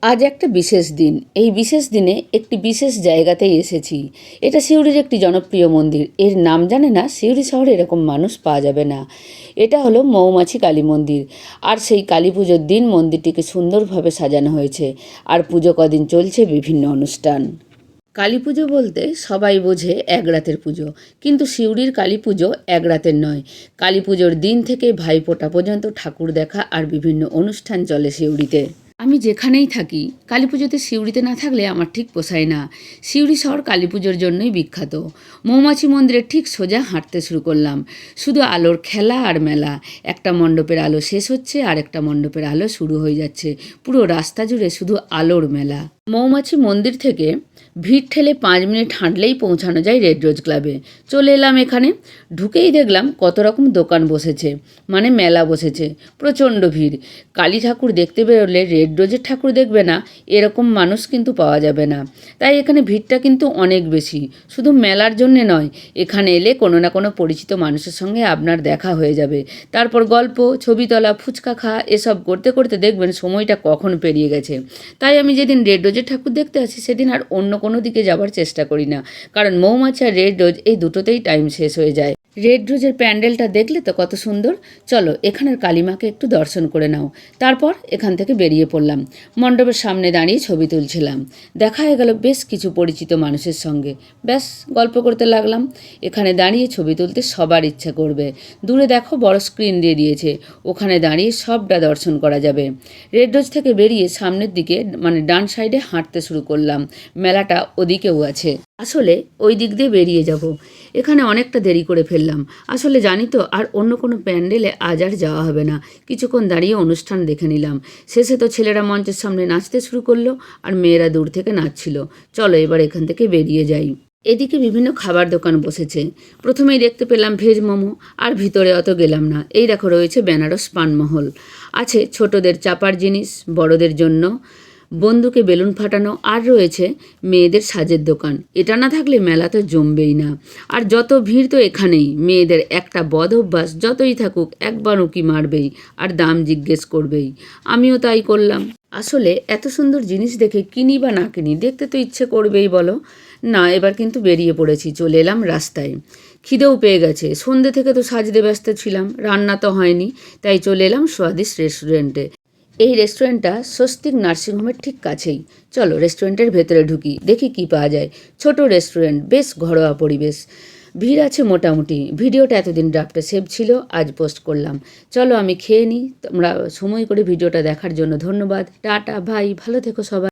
আজ একটা বিশেষ দিন। এই বিশেষ দিনে একটি বিশেষ জায়গাতেই এসেছি। এটা সিউড়ির একটি জনপ্রিয় মন্দির। এর নাম জানে না সিউড়ি শহরে এরকম মানুষ পাওয়া যাবে না। এটা হলো মৌমাছি কালী মন্দির। আর সেই কালী পুজোর দিন মন্দিরটিকে সুন্দরভাবে সাজানো হয়েছে। আর পুজো কদিন চলছে বিভিন্ন অনুষ্ঠান। কালী পুজো বলতে সবাই বোঝে এক রাতের পুজো, কিন্তু সিউড়ির কালী পুজো এক রাতের নয়। কালী পুজোর দিন থেকে ভাইফোঁটা পর্যন্ত ঠাকুর দেখা আর বিভিন্ন অনুষ্ঠান চলে সিউড়িতে। আমি যেখানেই থাকি কালী পুজোতে সিউড়িতে না থাকলে আমার ঠিক পোষায় না। সিউড়ি শহর কালী পুজোর জন্যই বিখ্যাত। মৌমাছি মন্দিরের ঠিক সোজা হাঁটতে শুরু করলাম। শুধু আলোর খেলা আর মেলা। একটা মণ্ডপের আলো শেষ হচ্ছে আর একটা মণ্ডপের আলো শুরু হয়ে যাচ্ছে। পুরো রাস্তা জুড়ে শুধু আলোর মেলা। মৌমাছি মন্দির থেকে ভিড় ঠেলে 5 মিনিট হাঁটলেই পৌঁছানো যায় রেড রোজ ক্লাবে। চলে এলাম এখানে। ঢুকেই দেখলাম কত রকম দোকান বসেছে, মানে মেলা বসেছে। প্রচণ্ড ভিড়। কালী ঠাকুর দেখতে বেরোলে রেড রোজের ঠাকুর দেখবে না এরকম মানুষ কিন্তু পাওয়া যাবে না। তাই এখানে ভিড়টা কিন্তু অনেক বেশি। শুধু মেলার জন্যে নয়, এখানে এলে কোনো না কোনো পরিচিত মানুষের সঙ্গে আপনার দেখা হয়ে যাবে। তারপর গল্প, ছবি তোলা, ফুচকা খাওয়া এসব করতে করতে দেখবেন সময়টা কখন পেরিয়ে গেছে। তাই আমি যেদিন রেড রোজের ঠাকুর দেখতে আসি সেদিন আর অন্য কোনো দিকে যাবার চেষ্টা করি না, কারণ মৌমাছি আর রেড রোজ এই দুটোতেই টাইম শেষ হয়ে যায়। রেড রোজের প্যান্ডেলটা দেখলে তো কত সুন্দর। চলো এখানের কালীমাকে একটু দর্শন করে নাও। তারপর এখান থেকে বেরিয়ে পড়লাম। মণ্ডপের সামনে দাঁড়িয়ে ছবি তুলছিলাম। দেখা হয়ে গেল বেশ কিছু পরিচিত মানুষের সঙ্গে। ব্যাস গল্প করতে লাগলাম। এখানে দাঁড়িয়ে ছবি তুলতে সবার ইচ্ছা করবে। দূরে দেখো বড় স্ক্রিন দিয়ে দিয়েছে, ওখানে দাঁড়িয়ে সবটা দর্শন করা যাবে। রেড রোজ থেকে বেরিয়ে সামনের দিকে মানে ডান সাইডে হাঁটতে শুরু করলাম। মেলাটা ওদিকেও আছে। আসলে ওই দিক দিয়ে বেরিয়ে যাব। এখানে অনেকটা দেরি করে ফেললাম। আসলে জানি তো আর অন্য কোনো প্যান্ডেলে আজ আর যাওয়া হবে না। কিছুক্ষণ দাঁড়িয়ে অনুষ্ঠান দেখে নিলাম। শেষে তো ছেলেরা মঞ্চের সামনে নাচতে শুরু করলো আর মেয়েরা দূর থেকে নাচছিল। চলো এবার এখান থেকে বেরিয়ে যাই। এদিকে বিভিন্ন খাবার দোকান বসেছে। প্রথমেই দেখতে পেলাম ভেজ মোমো, আর ভিতরে অত গেলাম না। এই দেখো রয়েছে বেনারস পানমহল। আছে ছোটদের চাপার জিনিস, বড়দের জন্য বন্দুকে বেলুন ফাটানো, আর রয়েছে মেয়েদের সাজের দোকান। এটা না থাকলে মেলা তো জমবেই না। আর যত ভিড় তো এখানেই। মেয়েদের একটা বদ অভ্যাস, যতই থাকুক একবার উঁকি মারবেই আর দাম জিজ্ঞেস করবেই। আমিও তাই করলাম। আসলে এত সুন্দর জিনিস দেখে কিনি বা না কিনি, দেখতে তো ইচ্ছে করবেই বলো। না, এবার কিন্তু বেরিয়ে পড়েছি। চলে এলাম রাস্তায়। খিদেও পেয়ে গেছে। সন্ধ্যে থেকে তো সাজতে ব্যস্ত ছিলাম, রান্না তো হয়নি। তাই চলে এলাম স্বাদিষ্ট রেস্টুরেন্টে। এই রেস্টুরেন্টটা স্বস্তিক নার্সিংহোমের ঠিক কাছেই। চলো রেস্টুরেন্টের ভেতরে ঢুকি, দেখি কি পাওয়া যায়। ছোট রেস্টুরেন্ট, বেশ ঘরোয়া পরিবেশ। ভিড় আছে মোটামুটি। ভিডিওটা এতদিন ড্রাফটে সেভ ছিল, আজ পোস্ট করলাম। চলো আমি খেয়ে নিই। তোমরা সময় করে ভিডিওটা দেখার জন্য ধন্যবাদ। টাটা, ভাই, ভালো থেকো সবাই।